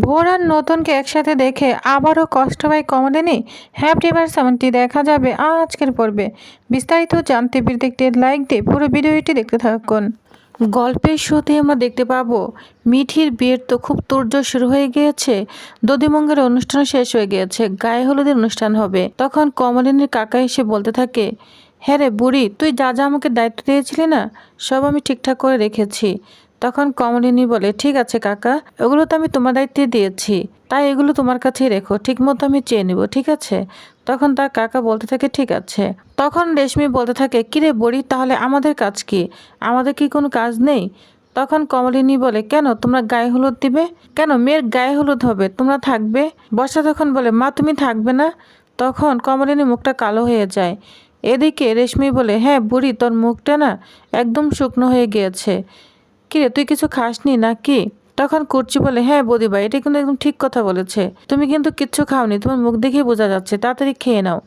ভোর আর নতুনকে একসাথে দেখে আবারও কষ্ট পায় কমলিনী। হ্যাপি এবার সেমনটি দেখা যাবে আজকের পর্বে। বিস্তারিত জানতে ভিডিওতে লাইক দিয়ে পুরো ভিডিওটি দেখতে থাকুন। গল্পের শুরুতে আমরা দেখতে পাবো মিঠির বিয়ের তো খুব তোড়জোড় শুরু হয়ে গিয়েছে। দধিমঙ্গের অনুষ্ঠান শেষ হয়ে গিয়েছে, গায়ে হলুদের অনুষ্ঠান হবে। তখন কমলিনীর কাকা এসে বলতে থাকে, হ্যাঁ রে বুড়ি, তুই যা যা আমাকে দায়িত্ব দিয়েছিলি না, সব আমি ঠিকঠাক করে রেখেছি। তখন কমলিনী বলে, ঠিক আছে কাকা, ওগুলো তো আমি তোমার দায়িত্বে দিয়েছি, তাই এগুলো তোমার কাছেই রেখো, ঠিক মতো আমি চেয়ে নিব, ঠিক আছে। তখন তার কাকা বলতে থাকে, ঠিক আছে। তখন রেশমি বলতে থাকে, কিরে বুড়ি, তাহলে আমাদের কাজ কি? আমাদের কি কোনো কাজ নেই? তখন কমলিনী বলে, কেন তোমরা গায়ে হলুদ দিবে? কেন মেয়ের গায়ে হলুদ হবে, তোমরা থাকবে? বর্ষা তখন বলে, মা তুমি থাকবে না? তখন কমলিনী মুখটা কালো হয়ে যায়। এদিকে রেশমি বলে, হ্যাঁ বুড়ি, তোর মুখটা না একদম শুকনো হয়ে গিয়েছে। কিরে তুই কিছু খাসনি নাকি? তখন কুর্চি বলে, হ্যাঁ বৌদিভাই, এটা কিন্তু একদম ঠিক কথা বলেছে, তুমি কিন্তু কিচ্ছু খাওনি, তোমার মুখ দেখেই বোঝা যাচ্ছে, তাড়াতাড়ি খেয়ে নাও।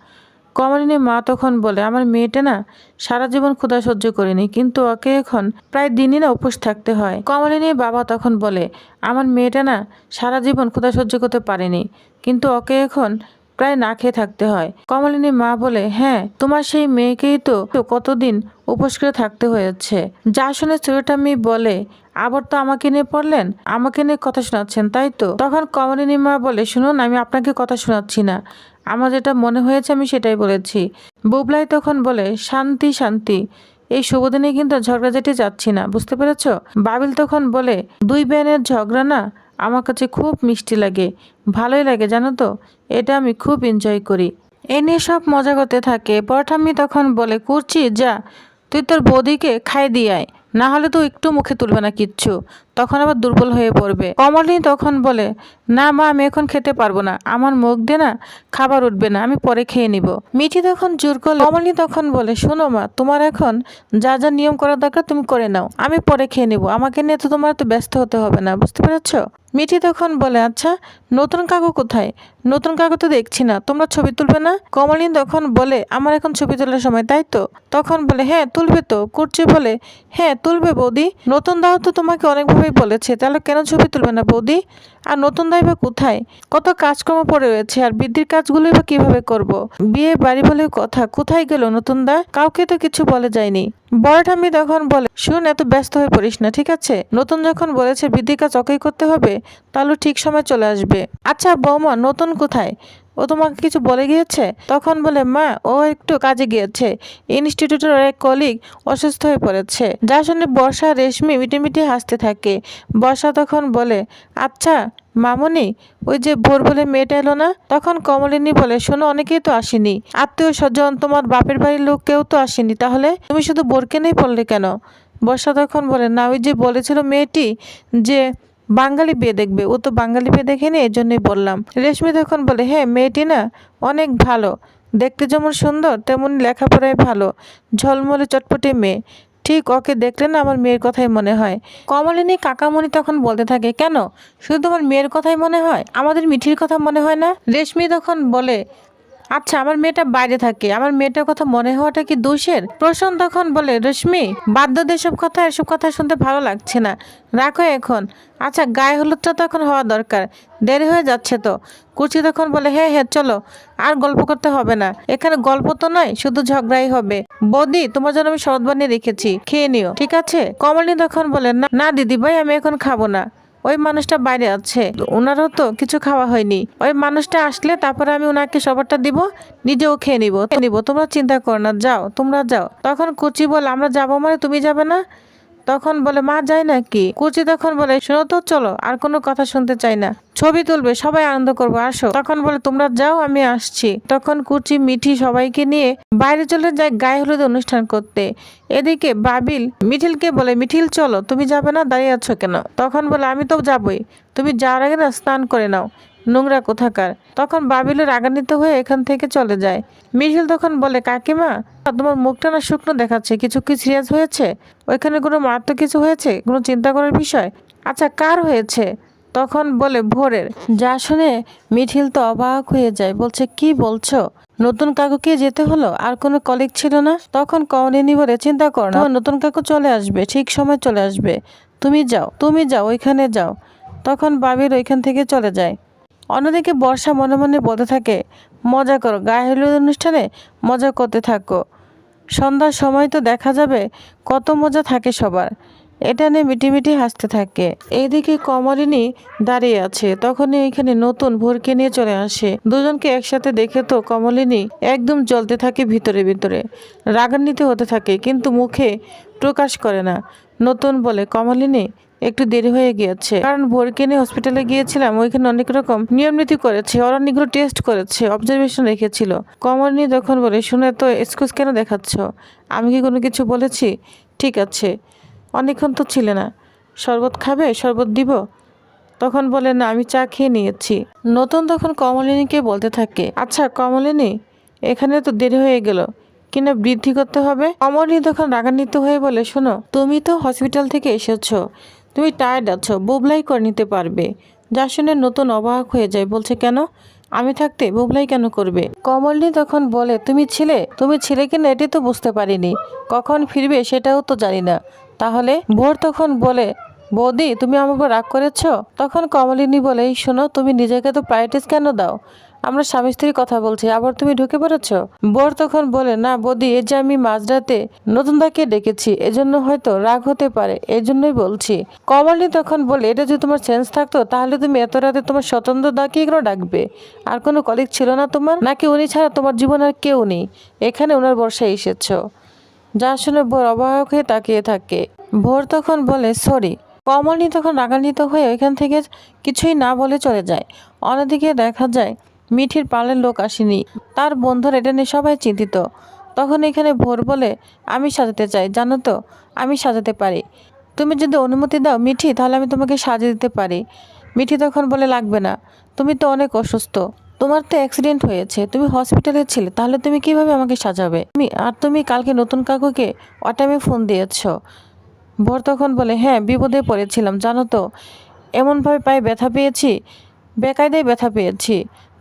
কমলিনীর মা তখন বলে, আমার মেয়েটা না সারা জীবন ক্ষুধা সহ্য করেনি, কিন্তু ওকে এখন প্রায় দিনই না উপোস থাকতে হয়। কমলিনীর বাবা তখন বলে, আমার মেয়েটা না সারা জীবন ক্ষুধা সহ্য করতে পারেনি, কিন্তু ওকে এখন প্রায় না খেয়ে থাকতে হয়। কমলিনীর মা বলে, হ্যাঁ তোমার সেই মেয়েকেই তো কতদিন উপোস করে থাকতে হয়েছে। যা শুনে ছেলেটা মেয়ে বলে, আবার তো আমাকে নিয়ে পড়লেন, আমাকে নিয়ে কথা শোনাচ্ছেন তাই তো? তখন কমলিনীর মা বলে, শুনুন, আমি আপনাকে কথা শোনাচ্ছি না, আমার যেটা মনে হয়েছে আমি সেটাই বলেছি। বুবলাই তখন বলে, শান্তি শান্তি, এই শুভ দিনে কিন্তু ঝগড়াঝাটি যাচ্ছি না, বুঝতে পেরেছ? বাবিল তখন বলে, দুই বোনের ঝগড়া না আমার কাছে খুব মিষ্টি লাগে, ভালোই লাগে জানো তো, এটা আমি খুব এনজয় করি। এ নিয়ে সব মজা করতে থাকে। পরঠাম্মি তখন বলে, কুর্চি যা, তুই তোর বৌদিকে খাই দিয়ে আয়, না হলে তো একটু মুখে তুলবে না কিচ্ছু, তখন আবার দুর্বল হয়ে পড়বে। কমলিনী তখন বলে, না মা, আমি এখন খেতে পারবো না, আমার মুখ দিয়ে না খাবার উঠবে না, আমি পরে খেয়ে নিব। মিঠি তখন জোর করলে কমলিনী তখন বলে, শোনো মা, তোমার এখন যা যা নিয়ম করার দরকার তুমি করে নাও, আমি পরে খেয়ে নিব, আমাকে নিয়ে তো তোমার তো ব্যস্ত হতে হবে না, বুঝতে পেরেছ? মিঠি তখন বলে, আচ্ছা নতুন কাকু কোথায়? নতুন কাকু তো দেখছি না, তোমরা ছবি তুলবে না? কমলিনী তখন বলে, আমার এখন ছবি তোলার সময় তাই তো? তখন বলে, হ্যাঁ তুলবে তো। কুর্চি বলে, হ্যাঁ তুলবে বৌদি, নতুন দাও তো তোমাকে অনেকভাবেই বলেছে, তাহলে কেন ছবি তুলবে না বৌদি? আর নতুন দাই বা কোথায়? কত কাজকর্ম পড়ে রয়েছে, আর বৃদ্ধির কাজগুলোই বা কিভাবে করব? বিয়ে বাড়ি বলে কথা, কোথায় গেল নতুন দা? কাউকে তো কিছু বলে যায়নি। বড় ঠাম্মি তখন বলে, শুন, এত ব্যস্ত হয়ে পড়িস না, ঠিক আছে? নতুন যখন বলেছে বৃদ্ধির কাজ ওকেই করতে হবে, তাহলে ঠিক সময় চলে আসবে। আচ্ছা বৌমা, নতুন কোথায়? ও তোমাকে কিছু বলে গিয়েছে? তখন বলে, মা ও একটু কাজে গিয়েছে, ইনস্টিটিউটের এক কলিগ অসুস্থ হয়ে পড়েছে। যা শুনে বর্ষা রেশমি মিটিমিটি হাসতে থাকে। বর্ষা তখন বলে, আচ্ছা মামুনি, ওই যে ভোর বলে মেয়েটা এলো না? তখন কমলিনী বলে, শোনো, অনেকেই তো আসেনি, আত্মীয় স্বজন, তোমার বাপের বাড়ির লোক কেউ তো আসেনি, তাহলে তুমি শুধু বোরকে নেই পড়লে কেন? বর্ষা তখন বলে, না ওই যে বলেছিল মেয়েটি যে বাঙালি বিয়ে দেখবে, ও তো বাঙালি বিয়ে দেখেনি, এই জন্যই বললাম। রেশমি তখন বলে, হ্যাঁ মেয়েটি না অনেক ভালো, দেখতে যেমন সুন্দর তেমন লেখাপড়ায় ভালো, ঝলমলে চটপটে মেয়ে, ঠিক ওকে দেখলে না আমার মেয়ের কথাই মনে হয়। কমলিনী কাকামণি তখন বলতে থাকে, কেন শুধু তোমার মেয়ের কথাই মনে হয়, আমাদের মিঠির কথা মনে হয় না? রেশমি তখন বলে, আচ্ছা আমার মেয়েটা বাইরে থাকে, আমার মেয়েটার কথা মনে হওয়াটা কি দোষের? প্রশান্ত তখন বলে, রেশমি বাধ্য এসব কথা, এসব কথা শুনতে ভালো লাগছে না, রাখো এখন। আচ্ছা গায়ে হলুদটা তো এখন হওয়া দরকার, দেরি হয়ে যাচ্ছে তো। কুচি তখন বলে, হ্যাঁ হ্যাঁ চলো, আর গল্প করতে হবে না, এখানে গল্প তো নয়, শুধু ঝগড়াই হবে। বৌদি, তোমার জন্য আমি শরবত বানিয়ে রেখেছি, খেয়ে নিও, ঠিক আছে? কমলিনী তখন বলে, না না দিদি ভাই, আমি এখন খাবো না, ওই মানুষটা বাইরে আছে, ওনারও তো কিছু খাওয়া হয়নি, ওই মানুষটা আসলে তারপরে আমি ওনাকে সবারটা দিব, নিজেও খেয়ে নিব, তোমরা চিন্তা করো না, যাও তোমরা যাও। তখন কুচি বলে, আমরা যাবো মানে তুমি যাবে না? তখন বলে, মা যায় নাকি? কুচি তখন বলে, শোনো তো, চলো, আর কোনো কথা শুনতে চাই না, ছবি তুলবে, সবাই আনন্দ করবো, আসো। তখন বলে, তোমরা যাও, আমি আসছি। তখন কুচি মিঠি সবাইকে নিয়ে বাইরে চলে যায় গায়ে হলুদ অনুষ্ঠান করতে। এদিকে বাবিল মিঠিলকে বলে, মিঠিল চলো, তুমি যাবে না, দাঁড়িয়ে আছো কেন? তখন বলে, আমি তো যাবই, তুমি যাওয়ার আগে না স্নান করে নাও, নোংরা কোথাকার। তখন বাবিলের রাগান্বিত হয়ে এখান থেকে চলে যায়। মিঠিল তখন বলে, কাকিমা তোমার মুখটা না শুকনো দেখাচ্ছে, কিছু কি সিরিয়াস হয়েছে? ওইখানে কোনো মারাত্মক কিছু হয়েছে, কোনো চিন্তা করার বিষয়? আচ্ছা কার হয়েছে? তখন বলে, ভোরের। যা শুনে মিঠিল তো অবাক হয়ে যায়, বলছে, কি বলছো? নতুন কাকুকে যেতে হলো, আর কোনো কলিগ ছিল না? তখন কমলিনী বলে, চিন্তা করো না, নতুন কাকু চলে আসবে, ঠিক সময় চলে আসবে, তুমি যাও ওইখানে যাও, তখন বাবির ওইখান থেকে চলে যায়। অন্যদিকে বর্ষা মনে মনে বলতে থাকে, মজা করো, গায়ে হলুদ অনুষ্ঠানে মজা করতে থাকো, সন্ধ্যার সময় তো দেখা যাবে কত মজা থাকে সবার। এটা নিয়ে মিটিমিটি হাসতে থাকে। এইদিকে কমলিনী দাঁড়িয়ে আছে, তখনই ওইখানে নতুন ভোরকে নিয়ে চলে আসে। দুজনকে একসাথে দেখে তো কমলিনী একদম জ্বলতে থাকে, ভিতরে ভিতরে রাগান্বিত হতে থাকে, কিন্তু মুখে প্রকাশ করে না। নতুন বলে, কমলিনী একটু দেরি হয়ে গিয়েছে, কারণ ভোরকে নিয়ে হসপিটালে গিয়েছিলাম, ওইখানে অনেক রকম নিয়ম নীতি করেছে, ওরা অনেকগুলো টেস্ট করেছে, অবজারভেশন রেখেছিল। কমলিনী তখন বলে, শুনে তো এক্সকিউজ কেন দেখাচ্ছ? আমি কি কোনো কিছু বলেছি? ঠিক আছে, অনেকক্ষণ তো ছিলে না, শরবত খাবে? শরবত দিব? তখন বলে, না আমি চা খেয়ে নিয়েছি। নতুন তখন কমলিনীকে বলতে থাকে, আচ্ছা কমলিনী, এখানে তো দেরি হয়ে গেল, কিনা বৃদ্ধি করতে হবে? কমলিনী তখন রাগান্বিত হয়ে বলে, শোনো, তুমি তো হসপিটাল থেকে এসেছো, তুমি টায়ার্ড আছো, বুবলাই করে নিতে পারবে। যা শুনে নতুন অবাক হয়ে যায়, বলছে, কেন? আমি থাকতে বুবলাই কেন করবে? কমলিনী তখন বলে, তুমি ছিলে কিনা এটি তো বুঝতে পারিনি, কখন ফিরবে সেটাও তো জানি না। তাহলে? ভোর তখন বলে, বৌদি তুমি আমার উপর রাগ করেছ? তখন কমলিনী বলে, এই শোনো, তুমি নিজেকে তো প্রায়োরিটিস কেন দাও? আমরা স্বামী স্ত্রীর কথা বলছি, আবার তুমি ঢুকে পড়েছ। বোর তখন বলে, না বৌদি, এই যে আমি মাঝরাতে নতুন দাকে ডেকেছি, এজন্য হয়তো রাগ হতে পারে, এই জন্যই বলছি। কমলিনী তখন বলে, এটা যদি তোমার সেন্স থাকতো তাহলে তুমি এত রাতে তোমার স্বতন্ত্র দাকে কেন ডাকবে? আর কোনো কলিগ ছিল না তোমার? নাকি উনি ছাড়া তোমার জীবন আর কেউ নেই? এখানে ওনার বর্ষায় এসেছ। যা শুনে ভোর অবাক হয়ে তাকিয়ে থাকে। ভোর তখন বলে, সরি। কমলিনী তখন রাগান্বিত হয়ে ওইখান থেকে কিছুই না বলে চলে যায়। অন্যদিকে দেখা যায় মিঠির পালের লোক আসেনি, তার বন্ধুরা এটা নিয়ে সবাই চিন্তিত। তখন এখানে ভোর বলে, আমি সাজাতে চাই, জানো তো আমি সাজাতে পারি, তুমি যদি অনুমতি দাও মিঠি, তাহলে আমি তোমাকে সাজিয়ে দিতে পারি। মিঠি তখন বলে, লাগবে না, তুমি তো অনেক অসুস্থ, তোমার তো অ্যাক্সিডেন্ট হয়েছে, তুমি হসপিটালে ছিলে, তাহলে তুমি কিভাবে আমাকে সাজাবে? তুমি কালকে নতুন কাকুকে অটাইমে ফোন দিয়েছ। ভোর তখন বলে, হ্যাঁ বিপদে পড়েছিলাম, জানো তো, এমনভাবে পায়ে ব্যথা পেয়েছি, বেকায়দায় ব্যথা পেয়েছি,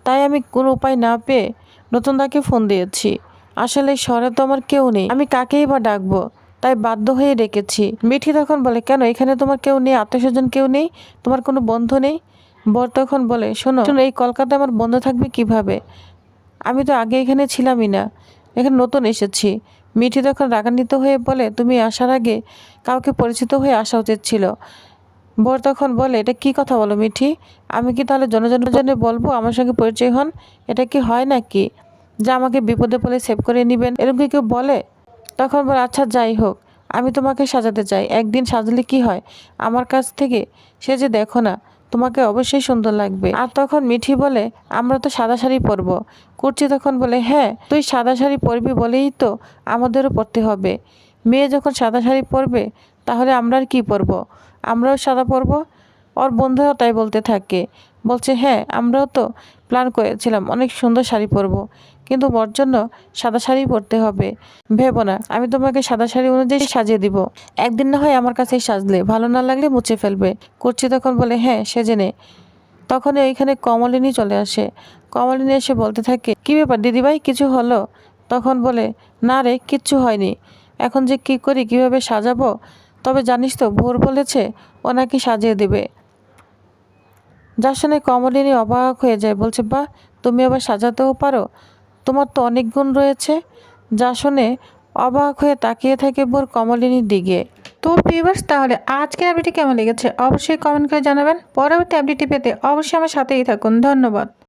তাই আমি কোনো উপায় না পেয়ে নতুন দাকে ফোন দিয়েছি। আসলে শহরে তো আমার কেউ নেই, আমি কাকেই বা ডাকবো, তাই বাধ্য হয়ে ডেকেছি। মিঠি তখন বলে, কেন এখানে তোমার কেউ নেই? আত্মীয়স্বজন কেউ নেই? তোমার কোনো বন্ধু নেই? বর তখন বলে, শোনো, এই কলকাতায় আমার বন্ধু থাকবে কিভাবে? আমি তো আগে এখানে ছিলামই না, এখানে নতুন এসেছি। মিঠি তখন রাগান্বিত হয়ে বলে, তুমি আসার আগে কাউকে পরিচিত হয়ে আসা উচিত ছিল। বর তখন বলে, এটা কি কথা বলো মিঠি? আমি কি তাহলে জনে বলবো আমার সঙ্গে পরিচয় হন? এটা কি হয় নাকি যা আমাকে বিপদে পড়লে সেভ করে নেবেন? এরকম কি কেউ বলে? তখন বলে, আচ্ছা যাই হোক, আমি তোমাকে সাজাতে চাই, একদিন সাজলে কি হয়, আমার কাছ থেকে সে যে দেখো না, তোমাকে অবশ্যই সুন্দর লাগবে। আর তখন মিঠি বলে, আমরা তো সাদা শাড়ি পরবো। কুর্চি তখন বলে, হ্যাঁ তুই সাদা শাড়ি পরবি বলেই তো আমাদেরও পরতে হবে। মেয়ে যখন সাদা শাড়ি পরবে তাহলে আমরা আর কি পরবো? আমরাও সাদা পরবো। ওর বন্ধুরাও তাই বলতে থাকে, বলছে, হ্যাঁ আমরাও তো প্ল্যান করেছিলাম অনেক সুন্দর শাড়ি পরবো, কিন্তু ওর জন্য সাদা শাড়ি পরতে হবে। ভেবো না, আমি তোমাকে সাদা শাড়ি অনুযায়ী সাজিয়ে দিব, একদিন না হয় আমার কাছেই সাজলে, ভালো না লাগলে মুছে ফেলবে। কুর্চি তখন বলে, হ্যাঁ সেজে নে। তখন এইখানে কমলিনী চলে আসে। কমলিনী এসে বলতে থাকে, কি ব্যাপার দিদিভাই, কিছু হলো? তখন বলে, না রে কিচ্ছু হয়নি, এখন যে কি করি, কিভাবে সাজাবো? তবে জানিস তো ভোর বলেছে ও নাকি সাজিয়ে দেবে। যার শুনে কমলিনী অবাক হয়ে যায়, বলছে, বাহ, তুমি আবার সাজাতেও পারো, তোমার তো অনেক গুণ রয়েছে। যা শুনে অবাক হয়ে তাকিয়ে থাকে ভোর কমলিনীর দিকে। তো ভিউয়ার্স, তাহলে আজকের আপডেটটি কেমন লেগেছে অবশ্যই কমেন্ট করে জানাবেন। পরবর্তী আপডেটটি পেতে অবশ্যই আমার সাথেই থাকুন। ধন্যবাদ।